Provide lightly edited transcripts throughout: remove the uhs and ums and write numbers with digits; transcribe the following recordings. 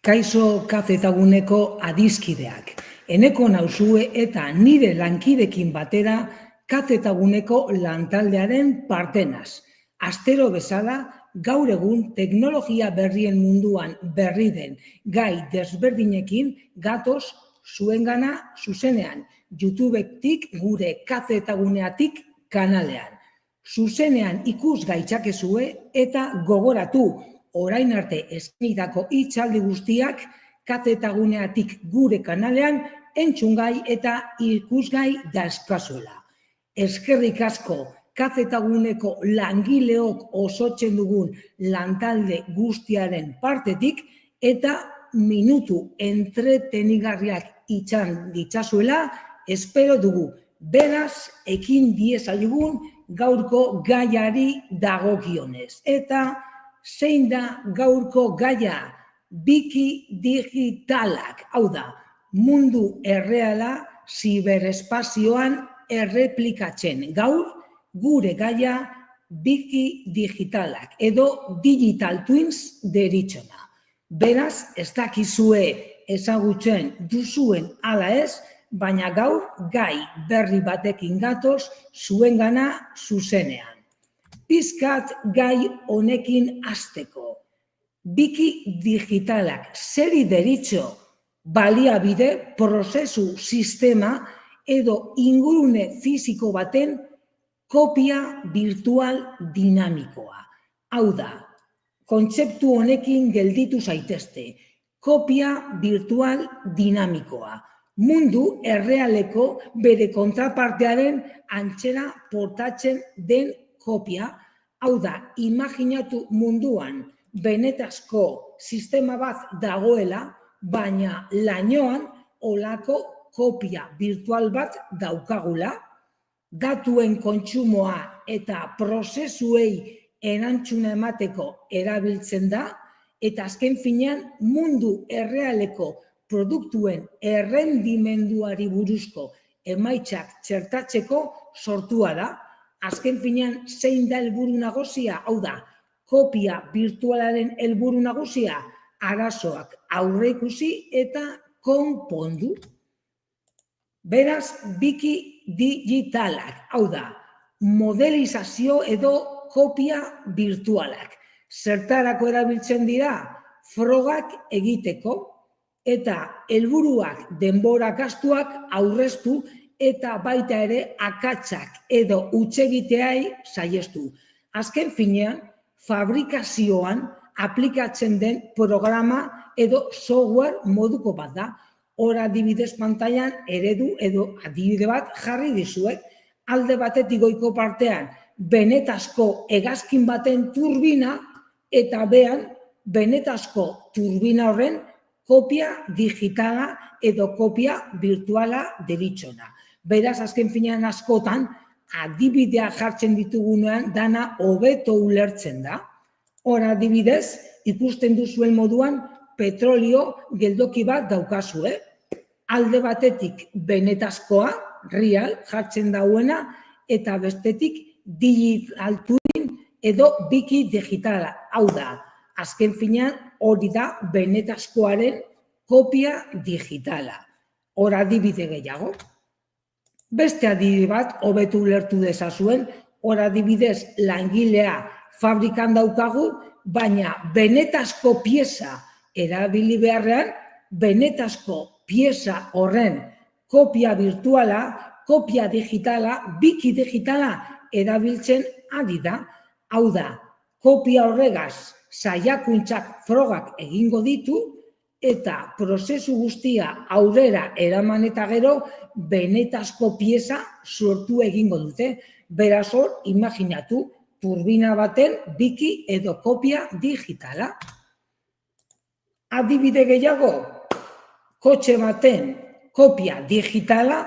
Kaixo kazetaguneko adiskideak. Eneko nauzue eta nire lankidekin batera kazetaguneko lantaldearen partenaz. Astero bezala, gaur egun teknologia berrien munduan berri den gai desberdinekin gatoz zuengana zuzenean, YouTubetik gure kazetaguneatik kanalean. Zuzenean ikus gaitzakezue eta gogoratu orain arte eskainitako hitzaldi guztiak kazetaguneatik gure kanalean entzungai eta ikusgai dauzkazuela. Eskerrik asko kazetaguneko langileok osotzen dugun lantalde guztiaren partetik eta minutu entretenigarriak izan ditzazuela espero dugu. Beraz, ekin diezaiogun gaurko gaiari dagokionez. Eta zein da gaurko gaia? Biki digitalak, hau da, mundu erreala ziberespazioan erreplikatzen. Gaur, gure gaia biki digitalak edo digital twins deritzona. Beraz, ez dakizue ezagutzen duzuen ala ez, baina gaur gai berri batekin gatoz zuengana zuzenean. Pizkat gai honekin hasteko. Biki digitalak zeri deritzo baliabide, prozesu, sistema edo ingurune fisiko baten kopia virtual dinamikoa. Hau da, kontzeptu honekin gelditu zaitezte. Kopia virtual dinamikoa. Mundu errealeko bere kontrapartearen antzera portatzen den kopia, hau da, imaginatu munduan benetazko sistema bat dagoela, baina lainoan olako kopia virtual bat daukagula, datuen kontsumoa eta prozesuei erantzuna emateko erabiltzen da, eta azken finean mundu errealeko produktuen errendimenduari buruzko emaitzak txertatzeko sortua da. Azken finean zein da helburu nagusia, hau da, kopia virtualaren helburu nagusia, arazoak aurreikusi eta konpondu. Beraz, biki digitalak, hau da, modelizazio edo kopia virtualak. Zertarako erabiltzen dira? Frogak egiteko eta helburuak denbora gastuak aurreztu eta baita ere akatsak edo hutsegiteai saihestu. Azken finean, fabrikazioan aplikatzen den programa edo software moduko bat da. Hor adibidez pantailan eredu edo adibide bat jarri dizuet. Alde batetik goiko partean benetazko hegazkin baten turbina eta behan benetazko turbina horren kopia digitala edo kopia virtuala deritzona. Beraz, azken finean askotan, adibideak jartzen ditugunean dana hobeto ulertzen da. Hor adibidez, ikusten duzuen moduan petrolio geldoki bat daukazue. Alde batetik benetazkoa, real, jartzen dauena, eta bestetik digital twin edo biki digitala. Hau da, azken finean hori da benetazkoaren kopia digitala. Hor adibide gehiago. Beste adibide bat, hobetu ulertu dezazuen, hor adibidez langilea fabrikan daukagu, baina benetazko pieza erabili beharrean, benetazko pieza horren kopia virtuala, kopia digitala, biki digitala erabiltzen ari da. Hau da, kopia horregaz saiakuntzak frogak egingo ditu, eta prozesu guztia aurrera eraman eta gero benetazko pieza sortu egingo dute. Beraz hor, imaginatu, turbina baten biki edo kopia digitala. Adibide gehiago, kotxe baten kopia digitala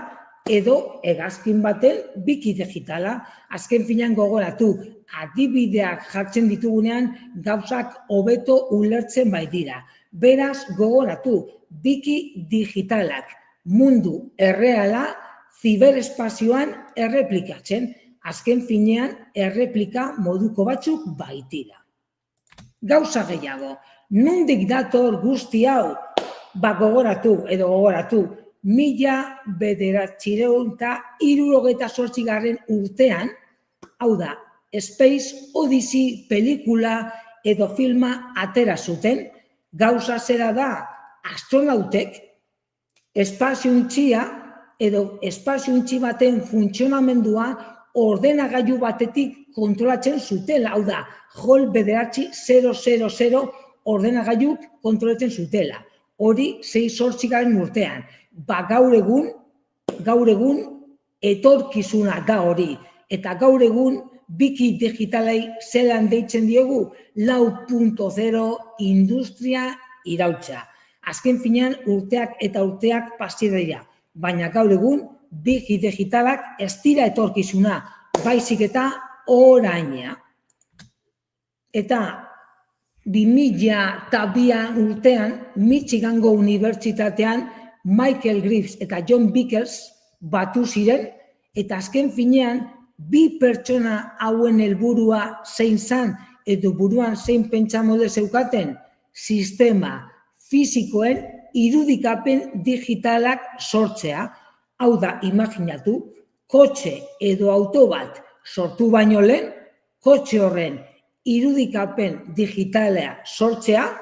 edo hegazkin baten biki digitala. Azken finean gogoratu, adibideak jartzen ditugunean gauzak hobeto ulertzen baitira. Beraz, gogoratu, biki digitalak mundu erreala ziberespazioan erreplikatzen. Azken finean erreplika moduko batzuk baitira. Gauza gehiago, Nondik dator guzti hau? Gogoratu, 1978 urtean, hau da, Space Odyssey pelikula edo filma atera zuten, gauza zera da, astronautek espaziontxia edo espaziontxi baten funtzionamendua ordenagailu batetik kontrolatzen zutela, hau da, HAL 9000 ordenagailuk kontrolatzen zutela. Hori 68 urtean. Gaur egun etorkizuna da hori. Eta gaur egun biki digitalei zelan deitzen diogu 4.0 industria iraultza. Azken finean urteak eta urteak pasi dira. Baina gaur egun biki digitalak ez dira etorkizuna, baizik eta oraina. Eta 2002 urtean, Michigango Unibertsitatean Michael Greaves eta John Vickers batu ziren, eta azken finean, bi pertsona hauen helburua zein zan, edo buruan zein pentsamode zeukaten, sistema fisikoen irudikapen digitalak sortzea. Hau da, imaginatu, kotxe edo auto bat sortu baino lehen, kotxe horren irudikapen digitalea sortzea,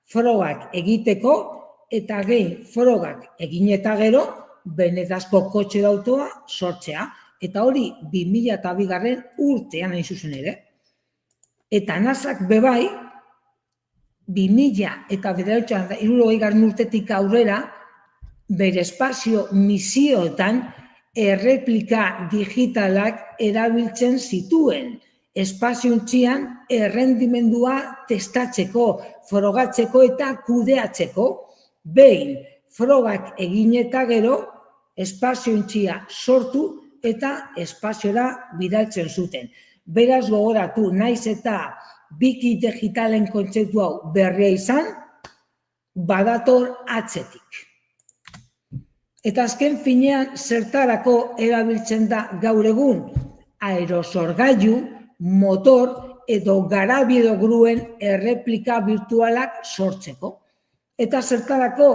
frogak egiteko, eta gehi frogak egin eta gero, benetazko kotxe autoa sortzea. Eta hori 2002 urtean hain zuzen ere. Eta NASAk bebai, 2009 urtetik aurrera, bere espazio misioetan erreplika digitalak erabiltzen zituen. Espaziontzian errendimendua testatzeko, frogatzeko eta kudeatzeko, behin frogak egin eta gero, espaziontzia sortu eta espaziora bidaltzen zuten. Beraz gogoratu, naiz eta biki digitalen kontzeptu hau berria izan, badator atzetik. Eta azken finean zertarako erabiltzen da gaur egun, aerosorgailu, motor edo garabi edo gruen erreplika virtualak sortzeko. Eta zertarako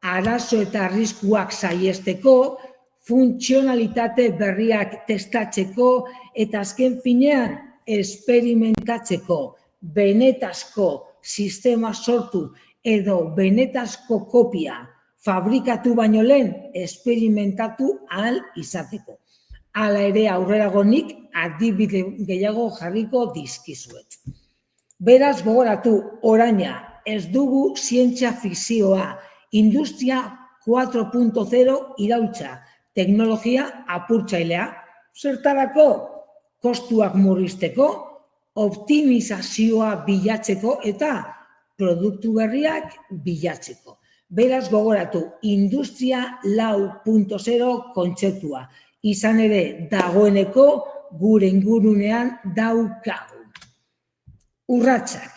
arazo eta arriskuak saihesteko, funtzionalitate berriak testatzeko eta azken finean esperimentatzeko benetazko sistema sortu edo benetazko kopia fabrikatu baino lehen esperimentatu ahal izateko. Hala ere aurreragonik adibide gehiago jarriko dizkizuet. Beraz gogoratu, oraina ez dugu zientzia fikzioa, industria 4.0 iraultza, teknologia apurtzailea, zertarako kostuak murrizteko, optimizazioa bilatzeko eta produktu berriak bilatzeko. Beraz gogoratu, industria 4.0 kontzeptua. Izan ere dagoeneko gure ingurunean daukagu. Urratsak.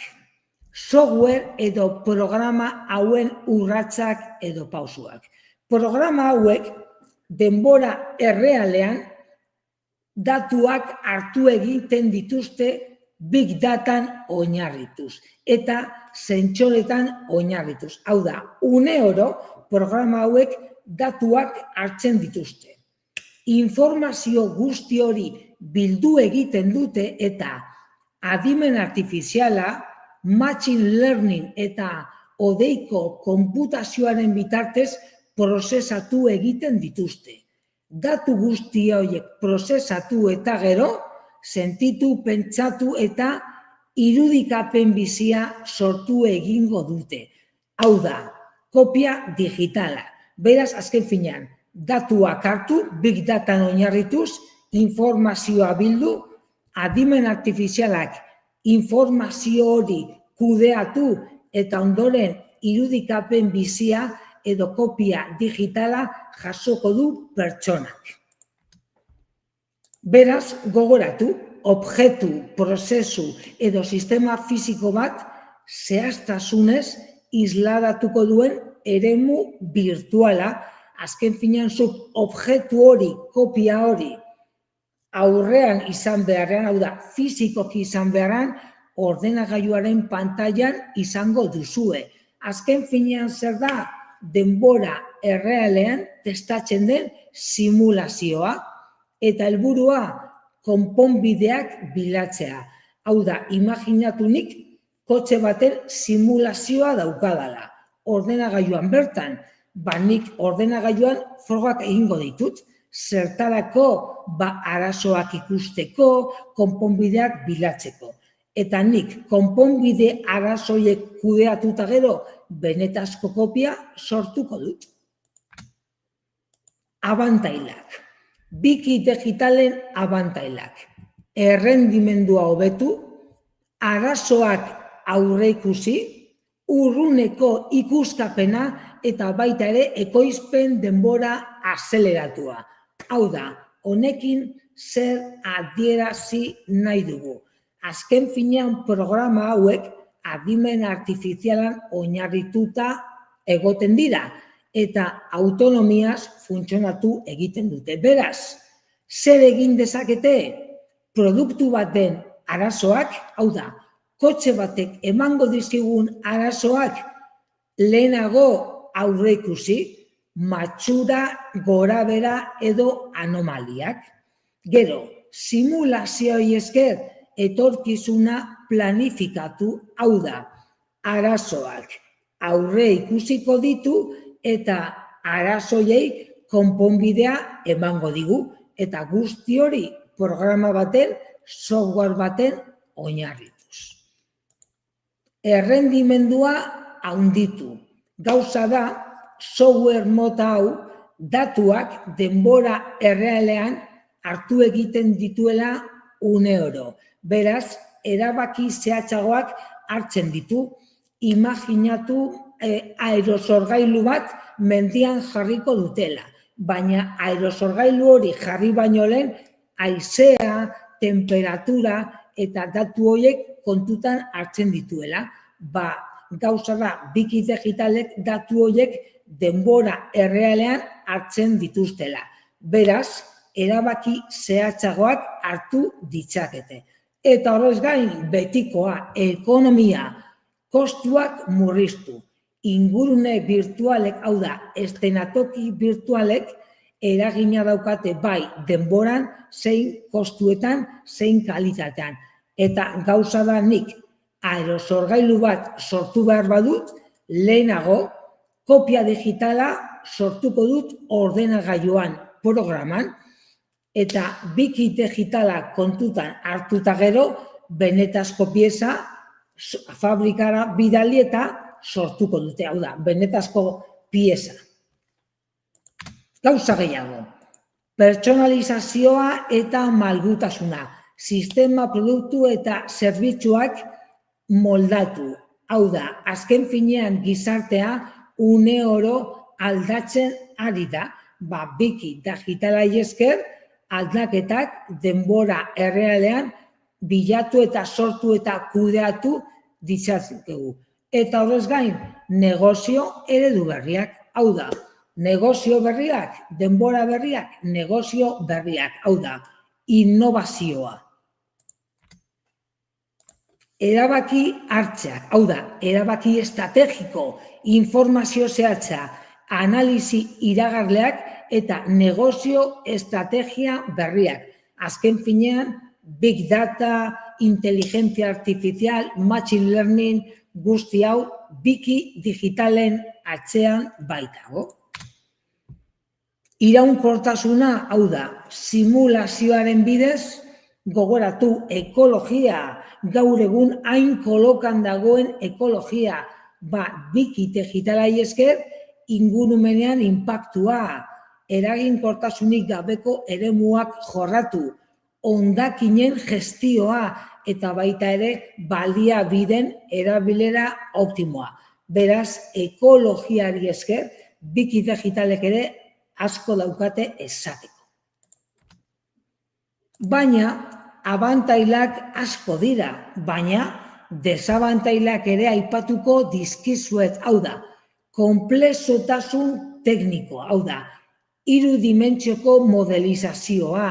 Software edo programa hauen urratsak edo pausuak. Programa hauek denbora errealean datuak hartu egiten dituzte big datan oinarrituz eta zentsoretan oinarrituz. Hau da, uneoro programa hauek datuak hartzen dituzte. Informazio guzti hori bildu egiten dute eta adimen artifiziala, machine learning eta odeiko konputazioaren bitartez prozesatu egiten dituzte. Datu guzti horiek prozesatu eta gero, sentitu, pentsatu eta irudikapen bizia sortu egingo dute. Hau da, kopia digitala. Beraz, azken finean, datuak hartu, big datan oinarrituz, informazioa bildu, adimen artifizialak informazio hori kudeatu eta ondoren irudikapen bizia edo kopia digitala jasoko du pertsonak. Beraz, gogoratu, objektu, prozesu edo sistema fisiko bat zehaztasunez isladatuko duen eremu virtuala, azken finean zuk objektu hori, kopia hori, aurrean izan beharrean, hau da, fizikoki izan beharrean, ordenagailuaren pantailan izango duzue. Azken finean zer da, denbora errealean testatzen den simulazioa eta helburua konponbideak bilatzea. Hau da, imaginatu nik kotxe baten simulazioa daukadala. Ordenagailuan bertan, nik ordenagailuan frogak egingo ditut, zertarako arazoak ikusteko, konponbideak bilatzeko. Eta nik konponbide arazoiek kudeatuta gero benetazko kopia sortuko dut. Abantailak. Biki digitalen abantailak. Errendimendua hobetu, arazoak aurreikusi, urruneko ikuskapena eta baita ere ekoizpen denbora azeleratua. Hau da, honekin zer adierazi nahi dugu. Azken finean programa hauek adimen artifizialan oinarrituta egoten dira eta autonomiaz funtzionatu egiten dute. Beraz, zer egin dezakete? Produktu baten arazoak, hau da, kotxe batek emango dizkigun arazoak lehenago aurreikusi, matxura, gorabehera edo anomaliak. Gero, simulazioi esker etorkizuna planifikatu, hau da, arazoak aurre ikusiko ditu eta arazoiei konponbidea emango digu eta guzti hori programa baten, software baten oinarrituz. Errendimendua handitu. Gauza da, software mota hau datuak denbora errealean hartu egiten dituela uneoro. Beraz, erabaki zehatzagoak hartzen ditu, imaginatu aerosorgailu bat mendian jarriko dutela. Baina aerosorgailu hori jarri baino lehen, haizea, temperatura eta datu horiek kontutan hartzen dituela. Gauza da, biki digitalek datu horiek denbora errealean hartzen dituztela. Beraz, erabaki zehatzagoak hartu ditzakete. Eta horrez gain, betikoa, ekonomia, kostuak murriztu. Ingurune virtualek, hau da, eszenatoki virtualek, eragina daukate bai denboran, zein kostuetan, zein kalitatean. Eta gauza da nik, aerosorgailu bat sortu behar badut, lehenago, kopia digitala sortuko dut ordenagailuan programan, eta biki digitala kontutan hartuta gero, benetazko pieza fabrikara bidali eta sortuko dute, hau da, benetazko pieza. Gauza gehiago, pertsonalizazioa eta malgutasuna, sistema, produktu eta zerbitzuak moldatu. Hau da, azken finean gizartea uneoro aldatzen ari da, biki digitalai esker, aldaketak denbora errealean bilatu eta sortu eta kudeatu ditzakegu. Eta horrez gain, negozio eredu berriak, hau da, negozio berriak, denbora berriak, negozio berriak, hau da, innovazioa. Erabaki hartzeak, hau da, erabaki estrategiko, informazio zehatza, analizi iragarleak eta negozio estrategia berriak. Azken finean, big data, inteligentzia artifizial, machine learning, guzti hau biki digitalen atzean baitago. Iraunkortasuna, hau da, simulazioaren bidez, gogoratu ekologia, gaur egun hain kolokan dagoen ekologia, biki digitalai esker, ingurumenean inpaktua, eraginkortasunik gabeko eremuak jorratu, hondakinen gestioa eta baita ere baliabideen erabilera optimoa. Beraz, ekologiari esker, biki digitalek ere asko daukate esateko. Baina, abantailak asko dira, baina desabantailak ere aipatuko dizkizuet, hau da, konplexotasun teknikoa, hau da, 3 dimentsioko modelizazioa,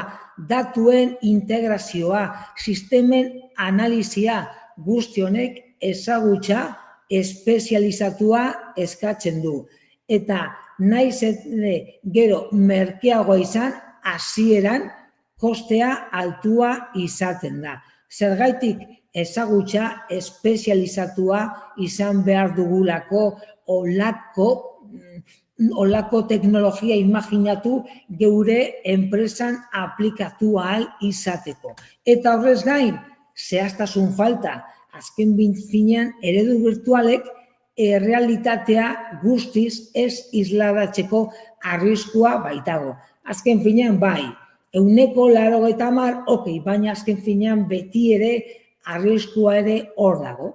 datuen integrazioa, sistemen analizia, guzti honek ezagutza espezializatua eskatzen du. Eta naiz ere gero merkeagoa izan, hasieran kostea altua izaten da. Zergatik ezagutza espezializatua izan behar dugulako olako teknologia imaginatu geure enpresan aplikatu ahal izateko. Eta horrez gain, zehaztasun falta, azken finean eredu virtualek errealitatea guztiz ez isladatzeko arriskua baitago. Azken finean bai, 90%, baina azken finean beti ere arriskua ere hor dago.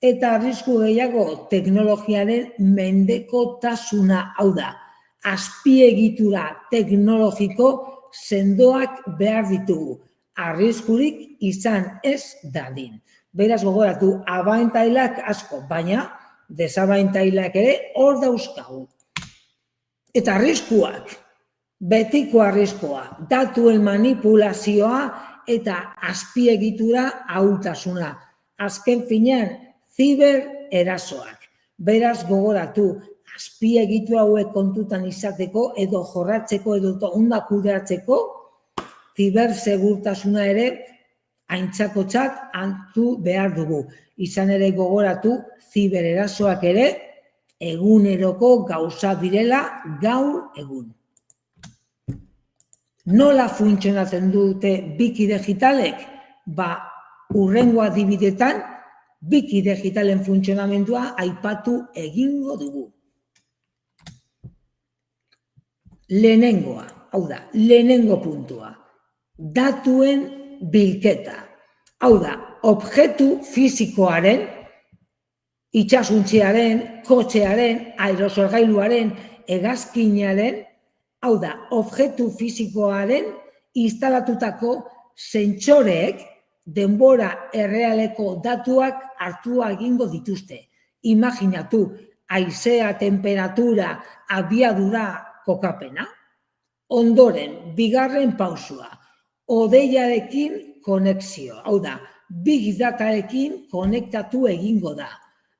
Eta arrisku gehiago teknologiaren mendekotasuna, hau da, azpiegitura teknologiko sendoak behar ditugu, arriskurik izan ez dadin. Beraz gogoratu, abantailak asko, baina desabantailak ere hor dauzkagu. Eta arriskuak, betiko arriskua, datuen manipulazioa eta azpiegitura ahultasuna. Azken finean, zibererasoak. Beraz gogoratu, azpiegitura hauek kontutan izateko edo jorratzeko edo ondo kudeatzeko, zibersegurtasuna ere aintzakotzat hartu behar dugu. Izan ere gogoratu, zibererasoak ere eguneroko gauza direla gaur egun. Nola funtzionatzen dute biki digitalek? Hurrengo adibidetan, biki digitalen funtzionamendua aipatu egingo dugu. Lehenengoa, hau da, lehenengo puntua, datuen bilketa. Hau da, objektu fisikoaren, itxasuntziaren, kotxearen, aerosolgailuaren, hegazkinaren, hau da, objektu fisikoaren instalatutako sentsoreek denbora errealeko datuak hartu egingo dituzte. Imaginatu, haizea, temperatura, abiadura, kokapena. Ondoren, bigarren pausua, hodeiarekin konexio. Hau da, big datarekin konektatu egingo da.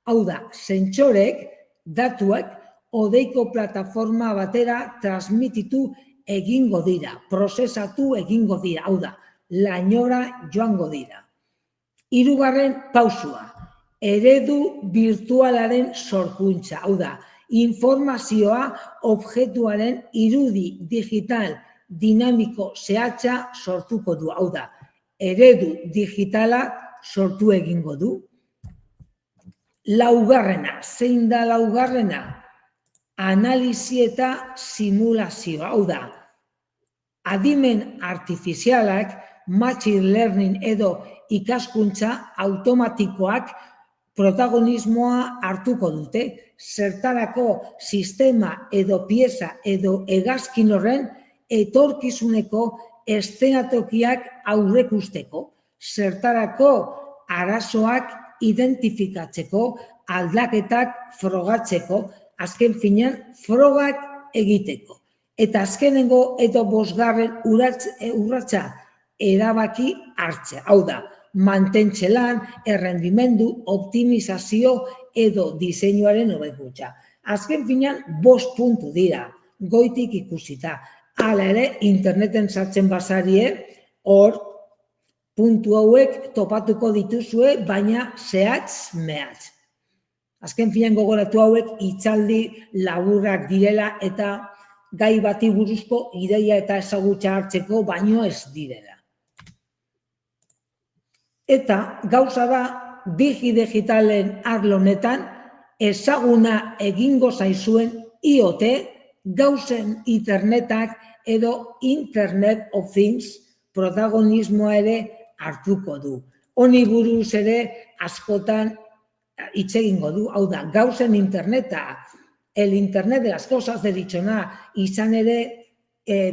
Hau da, sentsorek datuak hodeiko plataforma batera transmititu egingo dira, prozesatu egingo dira, hau da, lainora joango dira. Hirugarren pausua, eredu virtualaren sorkuntza, hau da, informazioa objektuaren irudi digital dinamiko zehatza sortuko du, hau da, eredu digitala sortu egingo du. Laugarrena, zein da laugarrena? Analisi eta simulazioa, hau da, adimen artifizialak, machine learning edo ikaskuntza automatikoak protagonismoa hartuko dute, zertarako sistema edo pieza edo hegazkin horren etorkizuneko eszenatokiak aurrekusteko, zertarako arazoak identifikatzeko, aldaketak frogatzeko, azken finean frogak egiteko. Eta azkenengo edo bosgarren urratsa erabaki hartzea. Hau da, mantentze lan, errendimendu, optimizazio edo diseinuaren hobekuntza. Azken finean 5 puntu dira, goitik ikusita. Hala ere, interneten sartzen bazarie, hor, puntu hauek topatuko dituzue, baina zehatz mehatz. Azken finean gogoratu hauek hitzaldi laburrak direla eta gai bati buruzko ideia eta ezagutza hartzeko baino ez direla. Eta gauza da, biki digitalen arlo honetan ezaguna egingo zaizuen IoT, gauzen internetak edo Internet of Things protagonismoa ere hartuko du. Honi buruz ere askotan hitz egingo du, hau da, gauzen interneta, el internet de las cosas deritzona, izan ere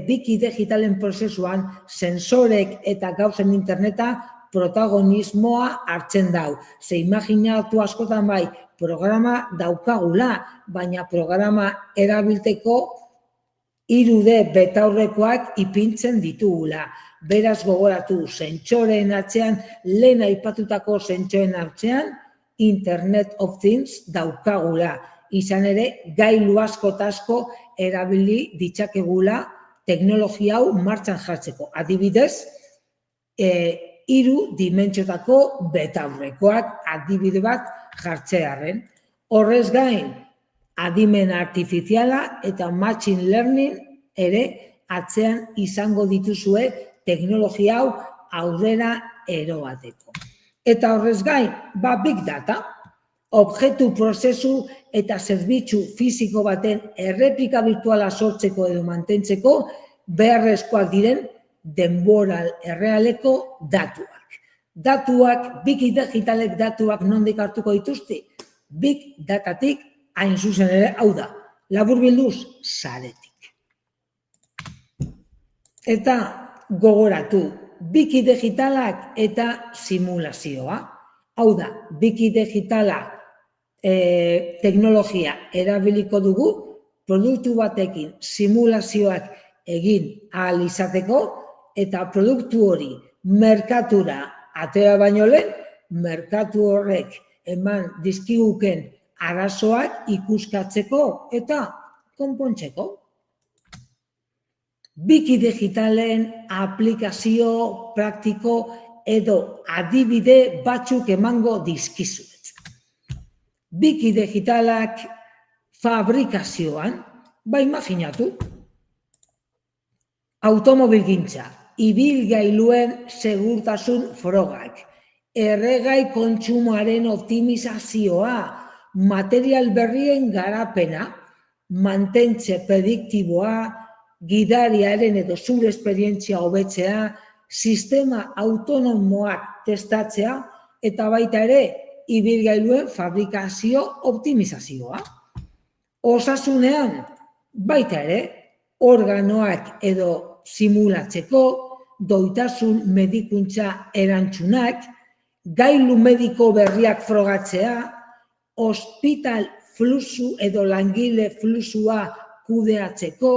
biki digitalen prozesuan sensorek eta gauzen interneta protagonismoa hartzen dau. Ze imaginatu askotan bai, programa daukagula, baina programa erabilteko 3D betaurrekoak ipintzen ditugula. Beraz gogoratu, sentsoreen atzean, lehen aipatutako sentsoreen atzean, Internet of Things daukagula. Izan ere, gailu asko eta asko erabili ditzakegula teknologia hau martxan jartzeko. Adibidez, 3 dimentsiotako betaurrekoak adibide bat jartzearren. Horrez gain, adimen artifiziala eta machine learning ere atzean izango dituzue teknologia hau aurrera eroateko. Eta horrez gain, big data, objektu prozesu eta zerbitzu fisiko baten erreplika virtuala sortzeko edo mantentzeko beharrezkoak diren denbora errealeko datuak. Datuak, big digitalek datuak nondik hartuko dituzte? Big datatik hain zuzen ere, hau da, laburbilduz, saretik. Eta gogoratu, big digitalak eta simulazioa. Hau da, big digitala teknologia erabiliko dugu, produktu batekin simulazioak egin ahal izateko, eta produktu hori merkatura atera baino lehen, merkatu horrek eman dizkiguken arazoak ikuskatzeko eta konpontzeko. Big digitalen aplikazio praktiko edo adibide batzuk emango dizkizuet. Big digitalak fabrikazioan, imaginatu, automobilgintza, ibilgailuen segurtasun frogak, erregai kontsumoaren optimizazioa, material berrien garapena, mantentze prediktiboa, gidariaren edo zure esperientzia hobetzea, sistema autonomoak testatzea, eta baita ere, ibilgailuen fabrikazio optimizazioa. Osasunean, baita ere, organoak edo simulatzeko, doitasun medikuntza erantzunak, gailu mediko berriak frogatzea, ospital fluxu edo langile fluxua kudeatzeko,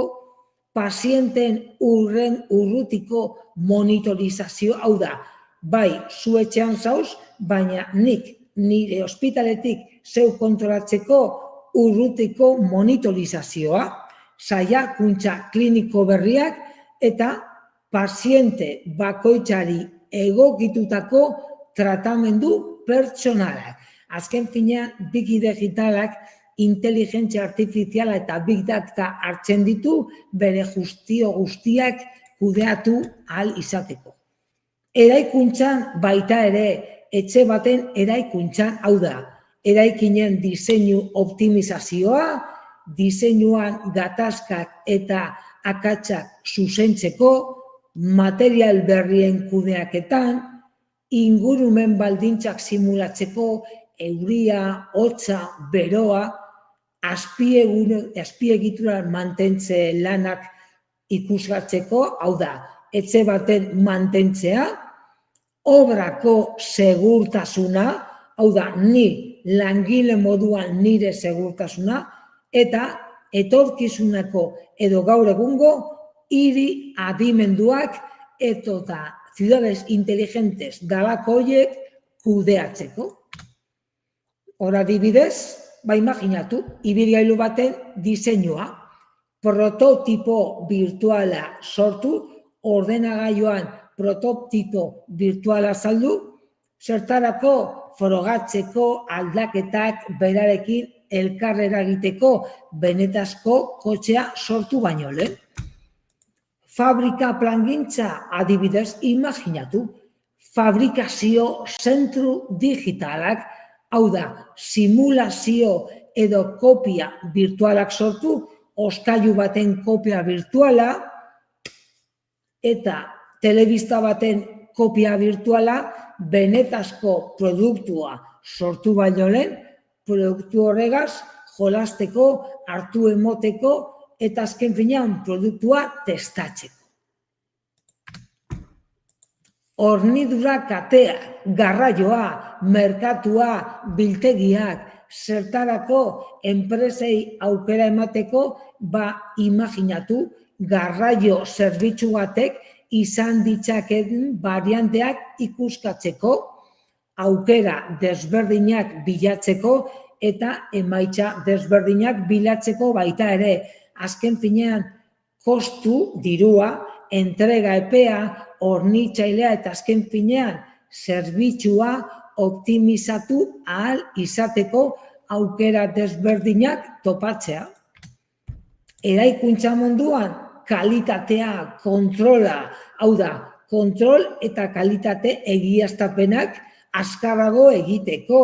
pazienten urrutiko monitorizazio, hau da, bai, zu etxean zauz, baina nik nire ospitaletik zeu kontrolatzeko urrutiko monitorizazioa, saiakuntza kliniko berriak eta paziente bakoitzari egokitutako tratamendu pertsonalak. Azken finean, big digitalak inteligentzia artifiziala eta big data hartzen ditu bere guztiak kudeatu ahal izateko. Eraikuntzan baita ere, etxe baten eraikuntzan, hau da, eraikinen diseinu optimizazioa, diseinuan gatazkak eta akatsak zuzentzeko, material berrien kudeaketan, ingurumen baldintzak simulatzeko, euria, hotza, beroa, azpiegitura mantentze lanak ikusgatzeko, hau da, etxe baten mantentzea, obrako segurtasuna, hau da, ni langile moduan nire segurtasuna, eta etorkizuneko edo gaur egungo hiri adimenduak eta ciudades inteligentes dalako horiek kudeatzeko. Hor adibidez, imaginatu, ibilgailu baten diseinua, prototipo virtuala sortu, ordenagailuan prototipo virtuala saldu, zertarako frogatzeko aldaketak berarekin elkarrera egiteko benetazko kotxea sortu baino lehen. Fabrika plangintza adibidez imaginatu, fabrikazio zentru digitalak, hau da, simulazio edo kopia virtualak sortu, oskailu baten kopia virtuala eta telebista baten kopia virtuala benetazko produktua sortu baino lehen, produktu horregaz jolasteko, hartu emoteko eta azken finean produktua testatzeko. Hornidura katea, garraioa, merkatua, biltegiak, zertarako enpresei aukera emateko, imaginatu, garraio zerbitzu batek izan ditzaken varianteak ikuskatzeko, aukera desberdinak bilatzeko eta emaitza desberdinak bilatzeko baita ere. Azken finean, kostu, dirua, entrega epea, hornitzailea eta azken finean, zerbitzua optimizatu ahal izateko aukera desberdinak topatzea. Eraikuntza munduan, kalitatea, kontrola, hau da, kontrol eta kalitate egiaztapenak azkarrago egiteko,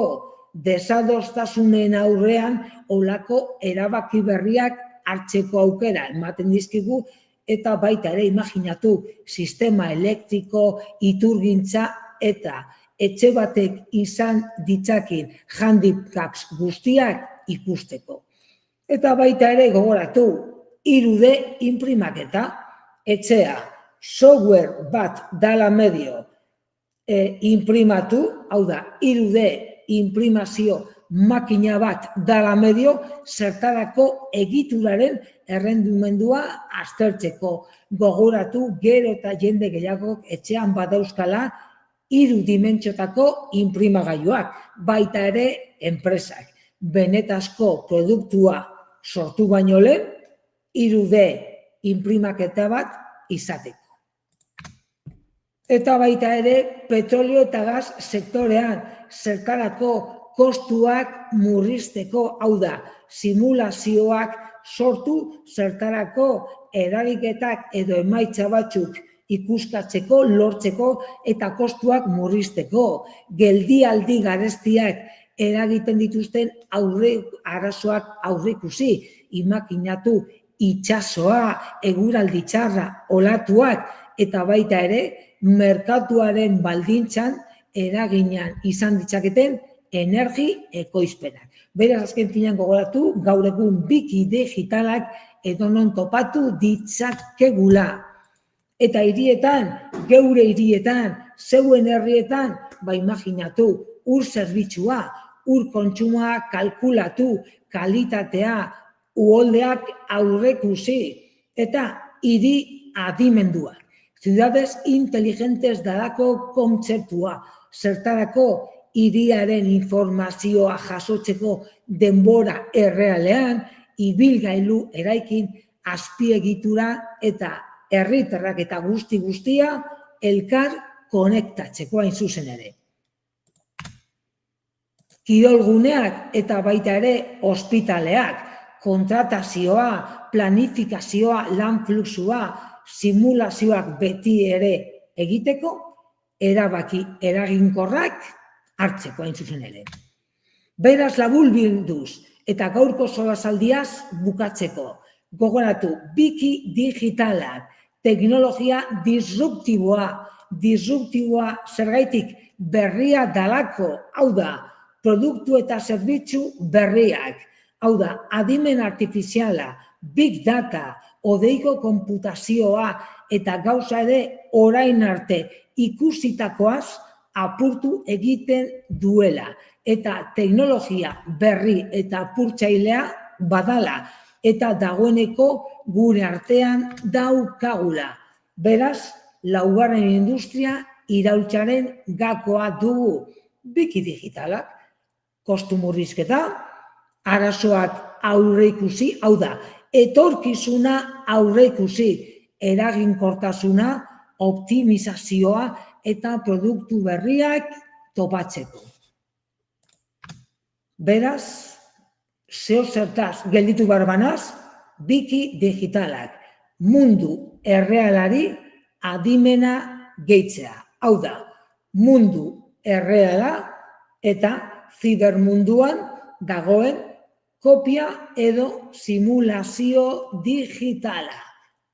desadostasunen aurrean olako erabaki berriak hartzeko aukera ematen dizkigu, eta baita ere imaginatu sistema elektriko, iturgintza eta etxe batek izan ditzakin handicaps guztiak ikusteko. Eta baita ere gogoratu, 3D inprimaketa, etxea, software bat dala medio inprimatu, hau da, 3D imprimazio makina bat dala medio, zertarako egituraren errendimendua aztertzeko. Gogoratu, gero eta jende gehiago etxean badauzkala 3 dimentsiotako inprimagailuak, baita ere enpresak. Benetazko produktua sortu baino lehen, 3D inprimaketa bat izateko. Eta baita ere, petrolio eta gas sektorean zertarako kostuak murrizteko, hau da, simulazioak sortu zertarako eragiketak edo emaitza batzuk ikuskatzeko, lortzeko eta kostuak murrizteko. Geldialdi garestiak eragiten dituzten arazoak aurreikusi, imaginatu itsasoa, eguraldi txarra, olatuak eta baita ere merkatuaren baldintzan eraginan izan ditzaketen energi ekoizpenak. Beraz, azken finean gogoratu, gaur egun biki digitalak edonon topatu ditzakegula. Eta hirietan, geure hirietan, zeuen herrietan, imaginatu, ur zerbitzua, ur kontsumoa kalkulatu, kalitatea, uholdeak aurreikusi, eta hiri adimenduak. Ciudades inteligentes dalako kontzeptua, zertarako hiriaren informazioa jasotzeko denbora errealean, ibilgailu eraikin azpiegitura eta herritarrak eta guztia elkar konektatzeko hain zuzen ere. Kirolguneak eta baita ere ospitaleak, kontratazioa, planifikazioa, lan fluxua, simulazioak beti ere egiteko, erabaki eraginkorrak hartzeko hain zuzen ere. Beraz laburbilduz eta gaurko solasaldiaz bukatzeko, gogoratu, biki digitalak, teknologia disruptiboa zergaitik berria dalako, hau da, produktu eta zerbitzu berriak, hau da, adimen artifiziala, big data, odeiko konputazioa eta gauza ere orain arte ikusitakoaz apurtu egiten duela. Eta teknologia berri eta apurtzailea badala eta dagoeneko gure artean daukagula. Beraz, laugarren industria iraultzaren gakoa dugu biki digitalak, kostu murrizketa, arazoak aurreikusi, hau da, etorkizuna aurreikusi, eraginkortasuna, optimizazioa eta produktu berriak topatzeko. Beraz, zeo zertaz gelditu barbanaz, biki digitalak, mundu errealari adimena gehitzea. Hau da, mundu erreala eta zibermunduan dagoen kopia edo simulazio digitala.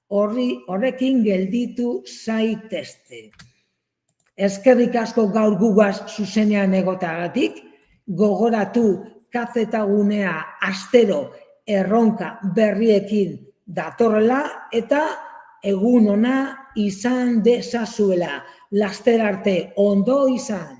Horrekin gelditu zaitezte. Eskerrik asko gaur gugaz zuzenean egoteagatik, gogoratu kazetagunea astero erronka berriekin datorrela eta egun ona izan dezazuela. Laster arte ondo izan.